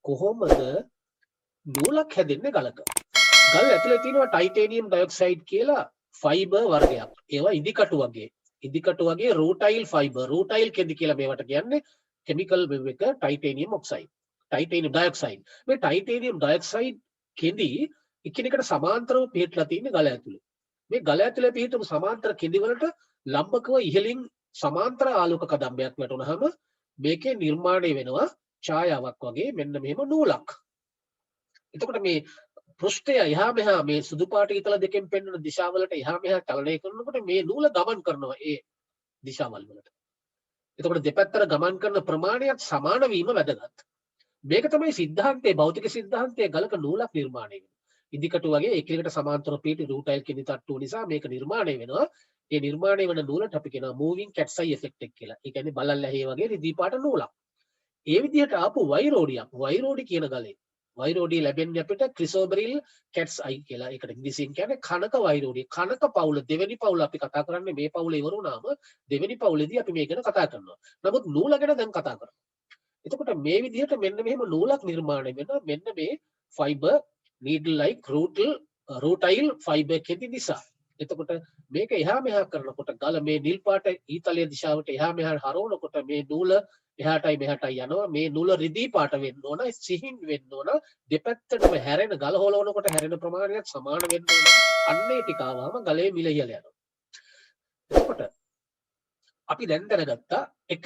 කොහොමද නූලක් හැදෙන්නේ ගලක? ගල් ඇතුලේ තියෙනවා ටයිටේනියම් ඩයොක්සයිඩ් කියලා ෆයිබර් වර්ගයක්. ඒවා ඉදිකටු වගේ. ඉදිකටු වගේ රූටයිල් ෆයිබර්. රූටයිල් කෙඳි කියලා මේවට කියන්නේ කෙමිකල් වෙබ් එක ටයිටේනියම් ඔක්සයිඩ්. Titanium dioxide. මේ ටයිටේනියම් ඩයොක්සයිඩ් කෙඳි එකිනෙකට සමාන්තරව පිහිටලා තියෙන ගල ඇතුලේ. මේ ගල ඇතුලේ පිහිටපු සමාන්තර කෙඳි වලට ලම්බකව ඉහළින් සමාන්තර ආලෝක කදම්බයක් වැටුනහම මේකේ නිර්මාණය වෙනවා ඡායාවක් වගේ මෙන්න මෙහෙම නූලක්. එතකොට මේ පෘෂ්ඨය එහා මෙහා මේ සුදු පාට ඊතල දෙකෙන් පෙන්වන දිශාවලට එහා මෙහා චලනය කරනකොට මේ නූල ගමන් කරනවා ඒ දිශාවල් වලට. එතකොට දෙපැත්තට ගමන් කරන ප්‍රමාණයත් සමාන වීම වැදගත්. මේක තමයි සිද්ධාන්තයේ භෞතික සිද්ධාන්තයේ ගලක නූලක් නිර්මාණය වෙනවා. ඉදිකටු වගේ එකිනෙකට සමාන්තරව පිහිටි රූටයිල් කෙඳි තට්ටුව නිසා මේක නිර්මාණය වෙනවා. ඒ නිර්මාණය වෙන නූලට අපි කියනවා මූවිං කැට්සයි ඉෆෙක්ට් එක කියලා. ඒ කියන්නේ බලල් ඇහි වගේ රිදී පාට නූලක්. ඒ විදිහට ආපු වෛරෝඩියක් වෛරෝඩි කියන ගලේ වෛරෝඩිය ලැබෙන්නේ අපිට ක්‍රිසෝබරිල් කැට්ස් අයි කියලා. ඒකට ඉංග්‍රීසියෙන් කියන්නේ කනක වෛරෝඩිය. කනක පවුල දෙවෙනි පවුල අපි කතා කරන්නේ මේ පවුල ඉවර වුණාම දෙවෙනි පවුලේදී අපි මේක ගැන කතා කරනවා. නමුත් නූල ගැන දැන් කතා කරනවා. එතකොට මේ විදිහට මෙන්න මෙහෙම නූලක් නිර්මාණය වෙනවා. මෙන්න මේ fibre needle like rutile fibre කෙඳි නිසා. එතකොට මේක එහා මෙහා කරනකොට ගල මේ නිල් පාට ඊතලයේ දිශාවට එහා මෙහා හරවනකොට මේ නූල එහාටයි මෙහාටයි යනවා. මේ නූල රිදී පාට වෙන්න ඕන, සිහින් වෙන්න ඕන. දෙපැත්තටම හැරෙන ගල හොලවනකොට හැරෙන ප්‍රමාණයත් සමාන වෙන්න ඕන. අන්නේ ටික ආවම ගලේ මිල ඉහළ යනවා. එතකොට අපි දැන් දැනගත්තා එක